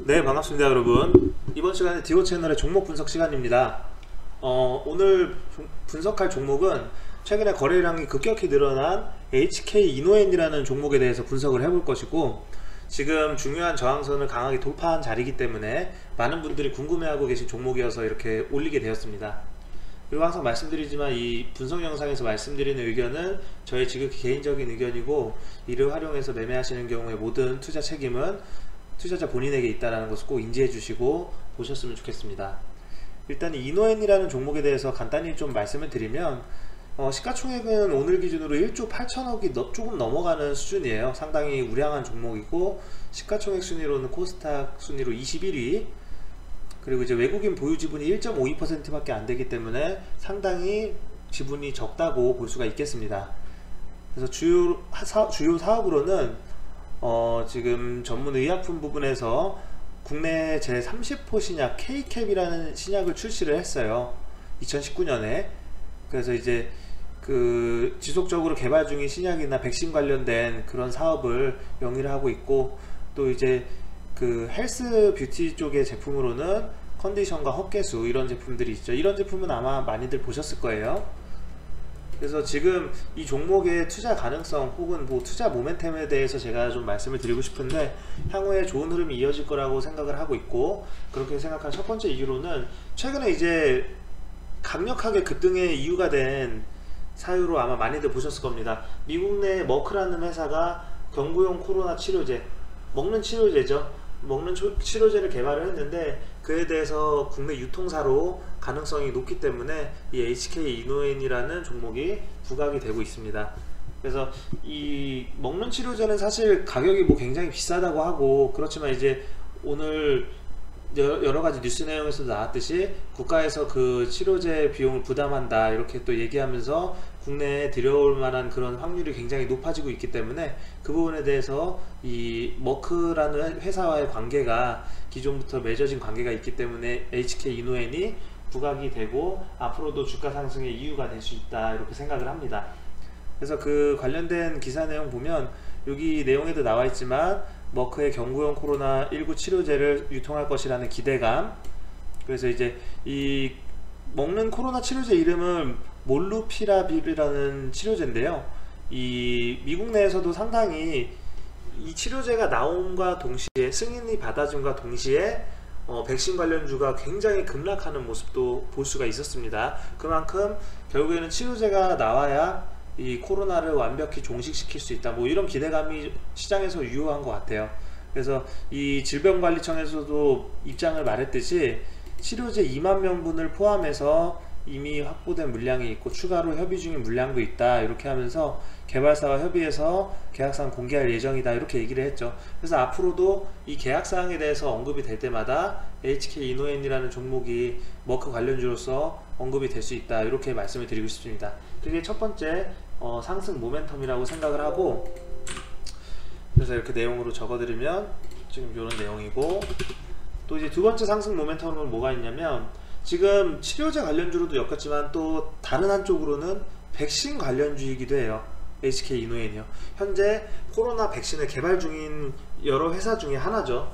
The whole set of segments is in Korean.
네, 반갑습니다 여러분. 이번 시간에 디오 채널의 종목 분석 시간입니다. 오늘 분석할 종목은 최근에 거래량이 급격히 늘어난 HK이노엔이라는 종목에 대해서 분석을 해볼 것이고, 지금 중요한 저항선을 강하게 돌파한 자리이기 때문에 많은 분들이 궁금해하고 계신 종목이어서 이렇게 올리게 되었습니다. 그리고 항상 말씀드리지만 이 분석 영상에서 말씀드리는 의견은 저의 지극히 개인적인 의견이고, 이를 활용해서 매매하시는 경우에 모든 투자 책임은 투자자 본인에게 있다는 것을 꼭 인지해 주시고 보셨으면 좋겠습니다. 일단 이노엔이라는 종목에 대해서 간단히 좀 말씀을 드리면, 시가총액은 오늘 기준으로 1조 8천억이 조금 넘어가는 수준이에요. 상당히 우량한 종목이고, 시가총액 순위로는 코스닥 순위로 21위, 그리고 이제 외국인 보유 지분이 1.52% 밖에 안 되기 때문에 상당히 지분이 적다고 볼 수가 있겠습니다. 그래서 주요 사업으로는 지금 전문 의약품 부분에서 국내 제30호 신약 K캡이라는 신약을 출시를 했어요. 2019년에. 그래서 이제 그 지속적으로 개발 중인 신약이나 백신 관련된 그런 사업을 영위를 하고 있고, 또 이제 그 헬스 뷰티 쪽의 제품으로는 컨디션과 헛개수 이런 제품들이 있죠. 이런 제품은 아마 많이들 보셨을 거예요. 그래서 지금 이 종목의 투자 가능성 혹은 뭐 투자 모멘텀에 대해서 제가 좀 말씀을 드리고 싶은데, 향후에 좋은 흐름이 이어질 거라고 생각을 하고 있고, 그렇게 생각한 첫 번째 이유로는 최근에 이제 강력하게 급등의 이유가 된 사유로 아마 많이들 보셨을 겁니다. 미국 내 머크라는 회사가 경구용 코로나 치료제, 먹는 치료제죠. 먹는 치료제를 개발을 했는데, 그에 대해서 국내 유통사로 가능성이 높기 때문에 이 HK이노엔이라는 종목이 부각이 되고 있습니다. 그래서 이 먹는 치료제는 사실 가격이 뭐 굉장히 비싸다고 하고, 그렇지만 이제 오늘 여러가지 뉴스 내용에서도 나왔듯이 국가에서 그 치료제 비용을 부담한다 이렇게 또 얘기하면서 국내에 들여올 만한 그런 확률이 굉장히 높아지고 있기 때문에, 그 부분에 대해서 이 머크라는 회사와의 관계가 기존부터 맺어진 관계가 있기 때문에 HK이노엔이 부각이 되고 앞으로도 주가 상승의 이유가 될 수 있다 이렇게 생각을 합니다. 그래서 그 관련된 기사 내용 보면 여기 내용에도 나와 있지만, 머크의 경구용 코로나19 치료제를 유통할 것이라는 기대감, 그래서 이제 이 먹는 코로나 치료제 이름은 몰루피라빌이라는 치료제인데요, 이 미국 내에서도 상당히 이 치료제가 나옴과 동시에 승인이 받아짐과 동시에 백신 관련주가 굉장히 급락하는 모습도 볼 수가 있었습니다. 그만큼 결국에는 치료제가 나와야 이 코로나를 완벽히 종식시킬 수 있다, 뭐 이런 기대감이 시장에서 유효한 것 같아요. 그래서 이 질병관리청에서도 입장을 말했듯이 치료제 2만 명분을 포함해서 이미 확보된 물량이 있고 추가로 협의 중인 물량도 있다 이렇게 하면서 개발사와 협의해서 계약사항 공개할 예정이다 이렇게 얘기를 했죠. 그래서 앞으로도 이 계약사항에 대해서 언급이 될 때마다 HK이노엔이라는 종목이 머크 관련주로서 언급이 될 수 있다 이렇게 말씀을 드리고 싶습니다. 그게 첫 번째 상승 모멘텀이라고 생각을 하고, 그래서 이렇게 내용으로 적어드리면 지금 이런 내용이고, 또 이제 두 번째 상승 모멘텀은 뭐가 있냐면, 지금 치료제 관련주로도 엮였지만 또 다른 한쪽으로는 백신 관련주이기도 해요. HK이노엔이요. 현재 코로나 백신을 개발 중인 여러 회사 중에 하나죠.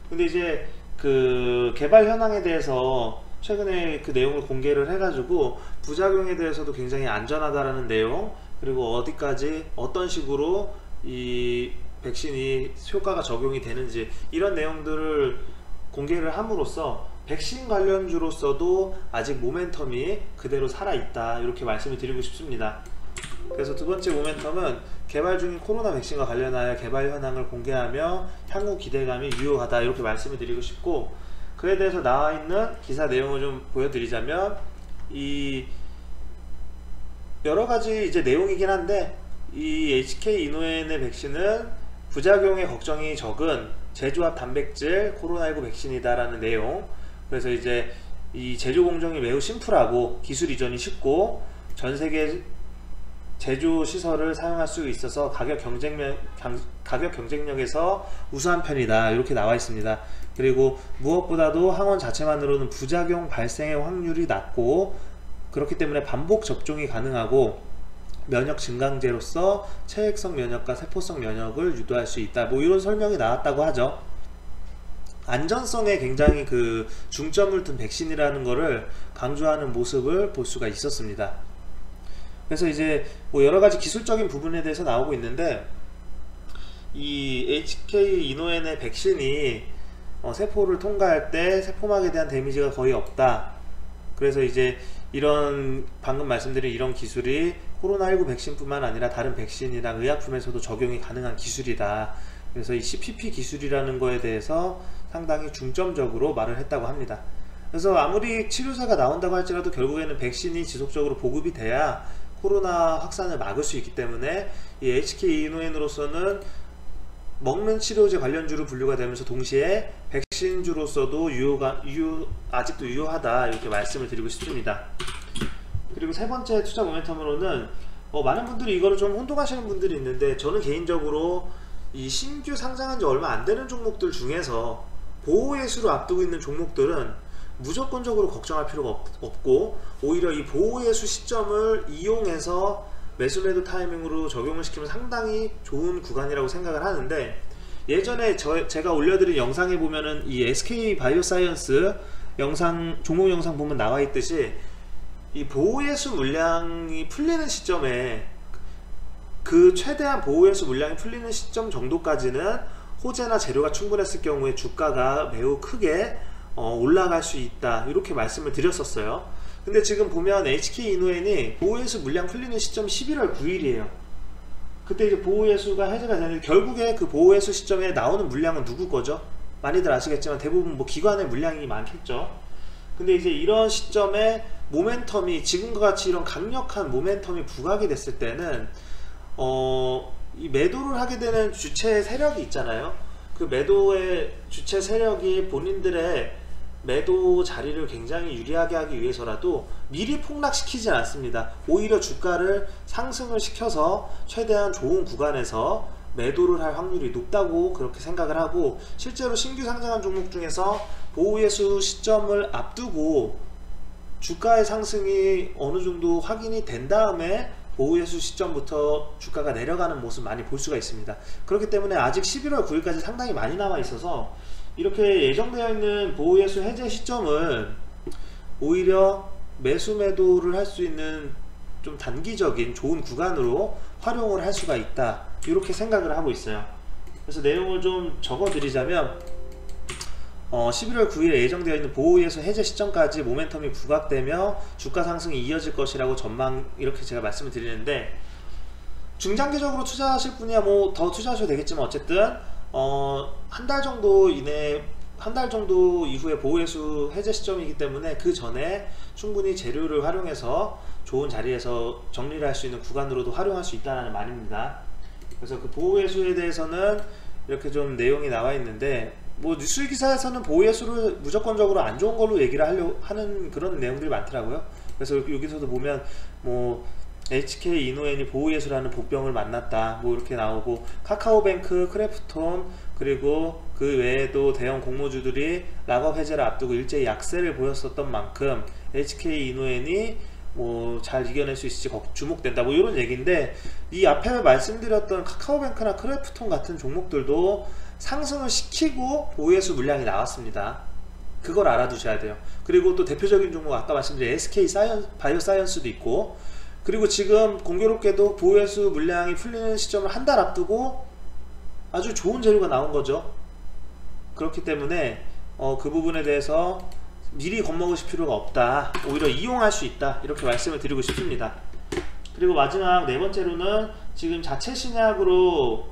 근데 이제 그 개발 현황에 대해서 최근에 그 내용을 공개를 해가지고 부작용에 대해서도 굉장히 안전하다라는 내용, 그리고 어디까지 어떤 식으로 이 백신이 효과가 적용이 되는지 이런 내용들을 공개를 함으로써 백신 관련주로서도 아직 모멘텀이 그대로 살아있다 이렇게 말씀을 드리고 싶습니다. 그래서 두 번째 모멘텀은 개발 중인 코로나 백신과 관련하여 개발 현황을 공개하며 향후 기대감이 유효하다 이렇게 말씀을 드리고 싶고, 그에 대해서 나와 있는 기사 내용을 좀 보여드리자면, 이 여러가지 이제 내용이긴 한데, 이 HK이노엔의 백신은 부작용의 걱정이 적은 제조합 단백질 코로나19 백신이다 라는 내용. 그래서 이제 이 제조 공정이 매우 심플하고 기술 이전이 쉽고 전세계 제조 시설을 사용할 수 있어서 가격 경쟁력에서 우수한 편이다 이렇게 나와 있습니다. 그리고 무엇보다도 항원 자체만으로는 부작용 발생의 확률이 낮고, 그렇기 때문에 반복 접종이 가능하고 면역 증강제로서 체액성 면역과 세포성 면역을 유도할 수 있다, 뭐 이런 설명이 나왔다고 하죠. 안전성에 굉장히 그 중점을 둔 백신이라는 거를 강조하는 모습을 볼 수가 있었습니다. 그래서 이제 뭐 여러가지 기술적인 부분에 대해서 나오고 있는데, 이 HK 이노엔의 백신이 세포를 통과할 때 세포막에 대한 데미지가 거의 없다. 그래서 이제 이런 방금 말씀드린 이런 기술이 코로나19 백신뿐만 아니라 다른 백신이나 의약품에서도 적용이 가능한 기술이다. 그래서 이 CPP 기술이라는 거에 대해서 상당히 중점적으로 말을 했다고 합니다. 그래서 아무리 치료제가 나온다고 할지라도 결국에는 백신이 지속적으로 보급이 돼야 코로나 확산을 막을 수 있기 때문에 이 HK 이노엔으로서는 먹는 치료제 관련주로 분류가 되면서 동시에 백신주로서도 아직도 유효하다, 이렇게 말씀을 드리고 싶습니다. 그리고 세 번째 투자 모멘텀으로는 많은 분들이 이거를 좀 혼동하시는 분들이 있는데, 저는 개인적으로 이 신규 상장한 지 얼마 안 되는 종목들 중에서 보호예수를 앞두고 있는 종목들은 무조건적으로 걱정할 필요가 없고, 오히려 이 보호예수 시점을 이용해서 매수 매도 타이밍으로 적용을 시키면 상당히 좋은 구간이라고 생각을 하는데, 예전에 제가 올려드린 영상에 보면은 이 SK 바이오사이언스 종목 영상 보면 나와 있듯이 이 보호예수 물량이 풀리는 시점에, 그 최대한 보호예수 물량이 풀리는 시점 정도까지는 호재나 재료가 충분했을 경우에 주가가 매우 크게 올라갈 수 있다, 이렇게 말씀을 드렸었어요. 근데 지금 보면 HK 이노엔이 보호예수 물량 풀리는 시점이 11월 9일이에요 그때 이제 보호예수가 해제가 되는데, 결국에 그 보호예수 시점에 나오는 물량은 누구 거죠? 많이들 아시겠지만 대부분 뭐 기관의 물량이 많겠죠. 근데 이제 이런 시점에 모멘텀이, 지금과 같이 이런 강력한 모멘텀이 부각이 됐을 때는 이 매도를 하게 되는 주체 세력이 있잖아요. 그 매도의 주체 세력이 본인들의 매도 자리를 굉장히 유리하게 하기 위해서라도 미리 폭락시키지 않습니다. 오히려 주가를 상승을 시켜서 최대한 좋은 구간에서 매도를 할 확률이 높다고 그렇게 생각을 하고, 실제로 신규 상장한 종목 중에서 보호예수 시점을 앞두고 주가의 상승이 어느 정도 확인이 된 다음에 보호예수 시점부터 주가가 내려가는 모습 많이 볼 수가 있습니다. 그렇기 때문에 아직 11월 9일까지 상당히 많이 남아 있어서 이렇게 예정되어 있는 보호예수 해제 시점은 오히려 매수 매도를 할 수 있는 좀 단기적인 좋은 구간으로 활용을 할 수가 있다, 이렇게 생각을 하고 있어요. 그래서 내용을 좀 적어 드리자면, 11월 9일에 예정되어 있는 보호예수 해제 시점까지 모멘텀이 부각되며 주가 상승이 이어질 것이라고 전망, 이렇게 제가 말씀을 드리는데, 중장기적으로 투자하실 분이야 뭐 더 투자하셔도 되겠지만, 어쨌든 한 달 정도 이후에 보호예수 해제 시점이기 때문에 그 전에 충분히 재료를 활용해서 좋은 자리에서 정리를 할 수 있는 구간으로도 활용할 수 있다는 말입니다. 그래서 그 보호예수에 대해서는 이렇게 좀 내용이 나와 있는데, 뭐 뉴스 기사에서는 보호예수를 무조건적으로 안 좋은 걸로 얘기를 하는 그런 내용들이 많더라고요. 그래서 여기서도 보면 뭐 HK 이노엔이 보호예수라는 복병을 만났다, 뭐 이렇게 나오고, 카카오뱅크, 크래프톤, 그리고 그 외에도 대형 공모주들이 락업 해제를 앞두고 일제히 약세를 보였었던 만큼 HK 이노엔이 뭐 잘 이겨낼 수 있을지 주목된다, 뭐 이런 얘기인데, 이 앞에 말씀드렸던 카카오뱅크나 크래프톤 같은 종목들도 상승을 시키고 보호예수 물량이 나왔습니다. 그걸 알아두셔야 돼요. 그리고 또 대표적인 종목, 아까 말씀드린 SK 바이오사이언스도 있고, 그리고 지금 공교롭게도 보호예수 물량이 풀리는 시점을 한 달 앞두고 아주 좋은 재료가 나온 거죠. 그렇기 때문에 그 부분에 대해서 미리 겁먹으실 필요가 없다, 오히려 이용할 수 있다, 이렇게 말씀을 드리고 싶습니다. 그리고 마지막 네 번째로는 지금 자체 신약으로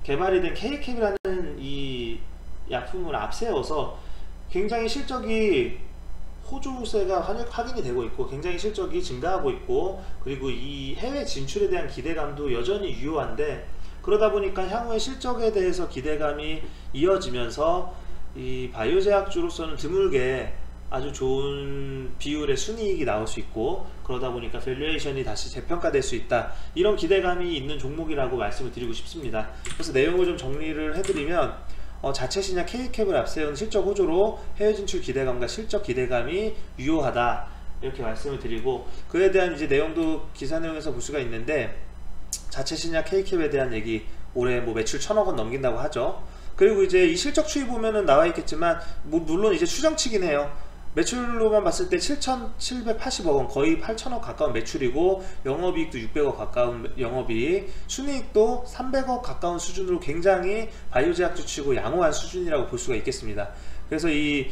개발이 된 K캡이라는 이 약품을 앞세워서 굉장히 실적이 호조세가 확인이 되고 있고, 굉장히 실적이 증가하고 있고, 그리고 이 해외 진출에 대한 기대감도 여전히 유효한데, 그러다 보니까 향후의 실적에 대해서 기대감이 이어지면서 이 바이오제약주로서는 드물게 아주 좋은 비율의 순이익이 나올 수 있고, 그러다 보니까 밸류에이션이 다시 재평가될 수 있다, 이런 기대감이 있는 종목이라고 말씀을 드리고 싶습니다. 그래서 내용을 좀 정리를 해드리면, 자체 신약 K캡을 앞세운 실적 호조로 해외 진출 기대감과 실적 기대감이 유효하다, 이렇게 말씀을 드리고, 그에 대한 이제 내용도 기사 내용에서 볼 수가 있는데, 자체 신약 K캡에 대한 얘기, 올해 뭐 매출 1000억 원 넘긴다고 하죠. 그리고 이제 이 실적 추이 보면은 나와 있겠지만 물론 이제 추정치긴 해요. 매출로만 봤을 때 7,780억 원, 거의 8천억 가까운 매출이고, 영업이익도 600억 가까운 영업이익, 순이익도 300억 가까운 수준으로 굉장히 바이오제약주 치고 양호한 수준이라고 볼 수가 있겠습니다. 그래서 이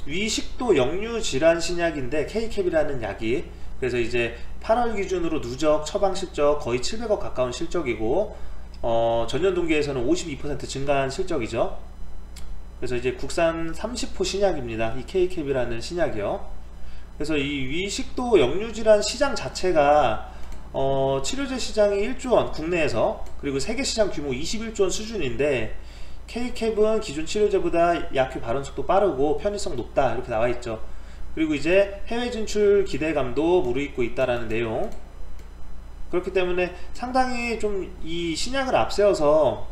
위식도 역류 질환 신약인데 K캡이라는 약이, 그래서 이제 8월 기준으로 누적 처방 실적 거의 700억 가까운 실적이고, 전년 동기에서는 52% 증가한 실적이죠. 그래서 이제 국산 30호 신약입니다. 이 K캡이라는 신약이요. 그래서 이 위식도 역류질환 시장 자체가 치료제 시장이 1조 원 국내에서, 그리고 세계 시장 규모 21조 원 수준인데, K캡은 기존 치료제보다 약효 발원 속도 빠르고 편의성 높다 이렇게 나와 있죠. 그리고 이제 해외 진출 기대감도 무르익고 있다라는 내용. 그렇기 때문에 상당히 좀 이 신약을 앞세워서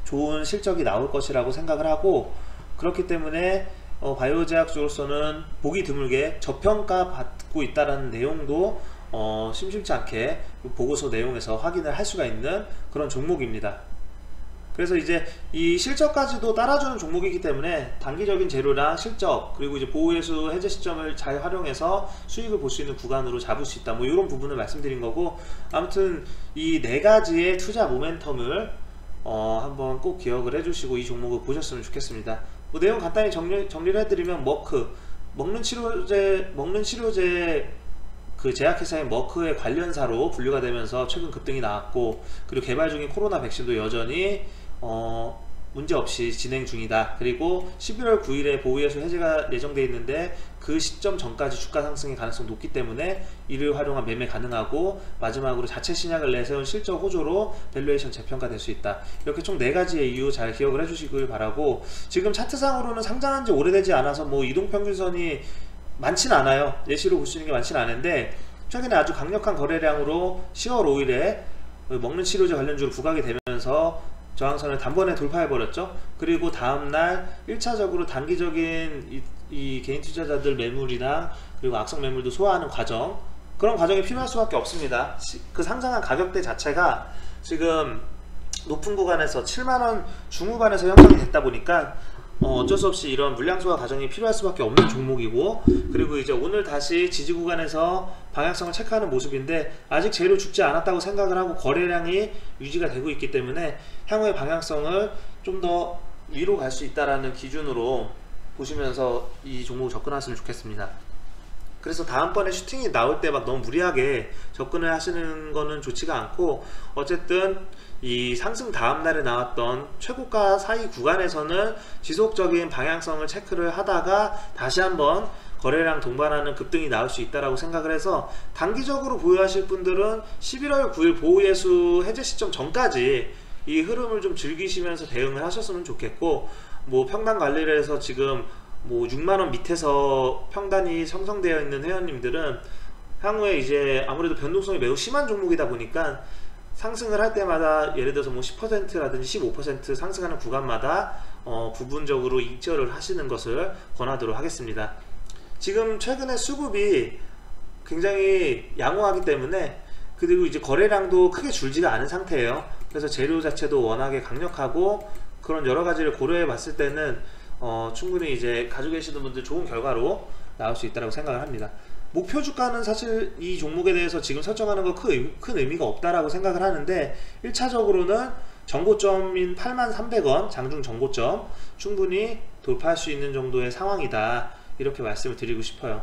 좋은 실적이 나올 것이라고 생각을 하고, 그렇기 때문에 바이오제약주로서는 보기 드물게 저평가 받고 있다라는 내용도 심심치 않게 보고서 내용에서 확인을 할 수가 있는 그런 종목입니다. 그래서 이제 이 실적까지도 따라주는 종목이기 때문에 단기적인 재료랑 실적, 그리고 이제 보호예수 해제 시점을 잘 활용해서 수익을 볼 수 있는 구간으로 잡을 수 있다, 뭐 이런 부분을 말씀드린 거고, 아무튼 이 네 가지의 투자 모멘텀을 한번 꼭 기억을 해주시고 이 종목을 보셨으면 좋겠습니다. 뭐 내용 간단히 정리를 해드리면, 먹는 치료제 그 제약회사인 머크의 관련사로 분류가 되면서 최근 급등이 나왔고, 그리고 개발 중인 코로나 백신도 여전히 문제없이 진행 중이다. 그리고 11월 9일에 보호예수 해제가 예정되어 있는데 그 시점 전까지 주가 상승의 가능성이 높기 때문에 이를 활용한 매매 가능하고, 마지막으로 자체 신약을 내세운 실적 호조로 밸류에이션 재평가될 수 있다. 이렇게 총 4가지의 이유 잘 기억을 해주시길 바라고, 지금 차트상으로는 상장한 지 오래되지 않아서 뭐 이동평균선이 많진 않아요. 예시로 볼 수 있는 게 많진 않은데, 최근에 아주 강력한 거래량으로 10월 5일에 먹는 치료제 관련주로 부각이 되면서 저항선을 단번에 돌파해버렸죠. 그리고 다음날 1차적으로 단기적인 이 개인 투자자들 매물이나 그리고 악성 매물도 소화하는 과정, 그런 과정이 필요할 수밖에 없습니다. 그 상장한 가격대 자체가 지금 높은 구간에서 7만원 중후반에서 형성이 됐다 보니까 어쩔 수 없이 이런 물량 소화 과정이 필요할 수밖에 없는 종목이고, 그리고 이제 오늘 다시 지지 구간에서 방향성을 체크하는 모습인데, 아직 재료 죽지 않았다고 생각을 하고 거래량이 유지가 되고 있기 때문에 향후의 방향성을 좀 더 위로 갈 수 있다라는 기준으로 보시면서 이 종목을 접근하시면 좋겠습니다. 그래서 다음번에 슈팅이 나올 때 막 너무 무리하게 접근을 하시는 거는 좋지가 않고, 어쨌든 이 상승 다음날에 나왔던 최고가 사이 구간에서는 지속적인 방향성을 체크를 하다가 다시 한번 거래량 동반하는 급등이 나올 수 있다고 생각을 해서, 단기적으로 보유하실 분들은 11월 9일 보호예수 해제 시점 전까지 이 흐름을 좀 즐기시면서 대응을 하셨으면 좋겠고, 뭐 평단 관리를 해서 지금 뭐 6만원 밑에서 평단이 형성되어 있는 회원님들은 향후에 이제 아무래도 변동성이 매우 심한 종목이다 보니까 상승을 할 때마다 예를 들어서 뭐 10%라든지 15% 상승하는 구간마다 부분적으로 익절을 하시는 것을 권하도록 하겠습니다. 지금 최근에 수급이 굉장히 양호하기 때문에, 그리고 이제 거래량도 크게 줄지가 않은 상태예요. 그래서 재료 자체도 워낙에 강력하고, 그런 여러 가지를 고려해 봤을 때는 충분히 이제 가지고 계시는 분들 좋은 결과로 나올 수 있다고 생각을 합니다. 목표 주가는 사실 이 종목에 대해서 지금 설정하는 거 큰 의미가 없다라고 생각을 하는데, 1차적으로는 정고점인 83,300원 장중 정고점 충분히 돌파할 수 있는 정도의 상황이다, 이렇게 말씀을 드리고 싶어요.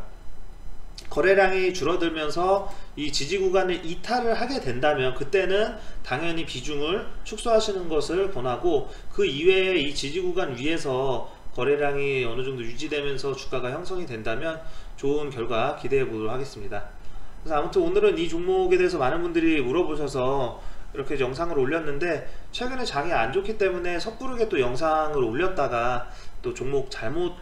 거래량이 줄어들면서 이 지지 구간을 이탈을 하게 된다면 그때는 당연히 비중을 축소하시는 것을 권하고, 그 이외에 이 지지 구간 위에서 거래량이 어느 정도 유지되면서 주가가 형성이 된다면 좋은 결과 기대해 보도록 하겠습니다. 그래서 아무튼 오늘은 이 종목에 대해서 많은 분들이 물어보셔서 이렇게 영상을 올렸는데, 최근에 장이 안 좋기 때문에 섣부르게 또 영상을 올렸다가 또 종목 잘못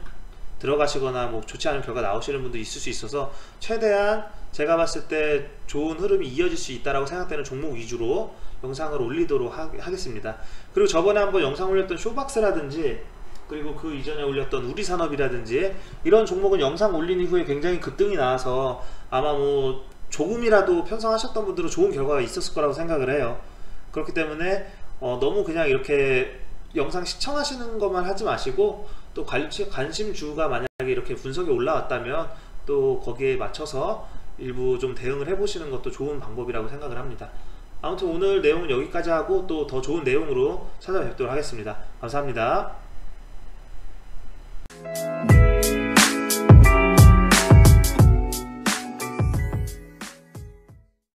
들어가시거나 뭐 좋지 않은 결과 나오시는 분도 있을 수 있어서, 최대한 제가 봤을 때 좋은 흐름이 이어질 수 있다라고 생각되는 종목 위주로 영상을 올리도록 하겠습니다. 그리고 저번에 한번 영상 올렸던 쇼박스라든지, 그리고 그 이전에 올렸던 우리산업이라든지, 이런 종목은 영상 올린 이후에 굉장히 급등이 나와서 아마 뭐 조금이라도 편성하셨던 분들은 좋은 결과가 있었을 거라고 생각을 해요. 그렇기 때문에 너무 그냥 이렇게 영상 시청하시는 것만 하지 마시고 또 관심주가 만약에 이렇게 분석이 올라왔다면 또 거기에 맞춰서 일부 좀 대응을 해보시는 것도 좋은 방법이라고 생각을 합니다. 아무튼 오늘 내용은 여기까지 하고 또 더 좋은 내용으로 찾아뵙도록 하겠습니다. 감사합니다.